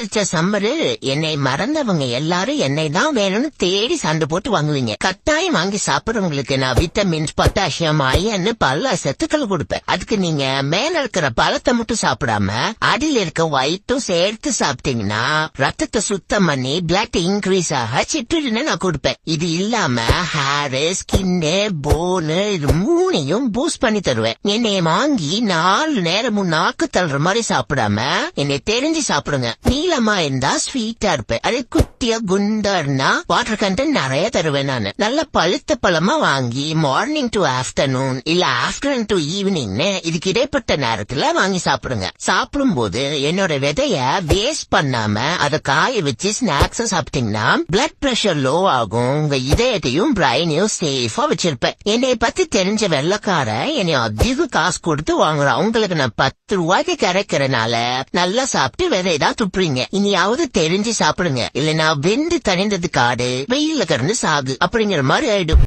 வந்துருச்ச summer. என்னை மறந்தவங்க எல்லாரும் என்னை தான் வேணும்னு தேடி சண்டை போட்டு வாங்குவீங்க. கட்டாயம் வாங்கி சாப்பிடுறவங்களுக்கு நான் விட்டமின்ஸ், பொட்டாசியம், அயன், பல சத்துக்கள் கொடுப்பேன். அதுக்கு நீங்க மேல இருக்கிற பழத்தை மட்டும் சாப்பிடாம அடியில் இருக்க ஒயிட்டும் சேர்த்து சாப்பிட்டீங்கன்னா ரத்தத்தை சுத்தம் பண்ணி பிளட் இன்க்ரீஸ் ஆக சிற்றுன்னு நான் கொடுப்பேன். இது இல்லாம ஹேர், ஸ்கின்னு, போனு இது மூணையும் பூஸ்ட் பண்ணி தருவேன். என்னை வாங்கி 4 நேரமும் நாக்கு தள்ளுற மாதிரி சாப்பிடாம என்னை தெரிஞ்சு சாப்பிடுங்க. நீளமா இருந்தா ஸ்வீட்டா இருப்பேன். அதே குட்டியா குண்டர்னா வாட்டர் கண்டென்ட் நிறைய தருவேன். நானு நல்ல பழுத்த பழமா வாங்கி மார்னிங் டு ஆஃப்டர்நூன் இல்ல ஆஃப்டர்நூன் டு ஈவினிங்னு இதுக்கு இடைப்பட்ட நேரத்துல வாங்கி சாப்பிடுங்க. சாப்பிடும் போது என்னோட விதைய வேஸ்ட் பண்ணாம அதை காய வச்சு ஸ்நாக்ஸ் சாப்பிட்டீங்கன்னா பிளட் பிரஷர் லோ ஆகும். உங்க இதயத்தையும் பிரைனையும் சேஃபா வச்சிருப்பேன். என்னை பத்தி தெரிஞ்ச வெள்ளக்கார என்னை அதிக காசு கொடுத்து வாங்குறான். உங்களுக்கு நான் 10 ரூபாய்க்கு கிடைக்கிறனால நல்லா சாப்பிட்டு விதைதான் துப்புறீங்க. இனியாவது தெரிஞ்சு சாப்பிடுங்க. இல்ல நான் வெந்து தணிந்தது காடு, வெயில்ல கிடந்து சாகு அப்படிங்கிற மாதிரி ஆயிடும்.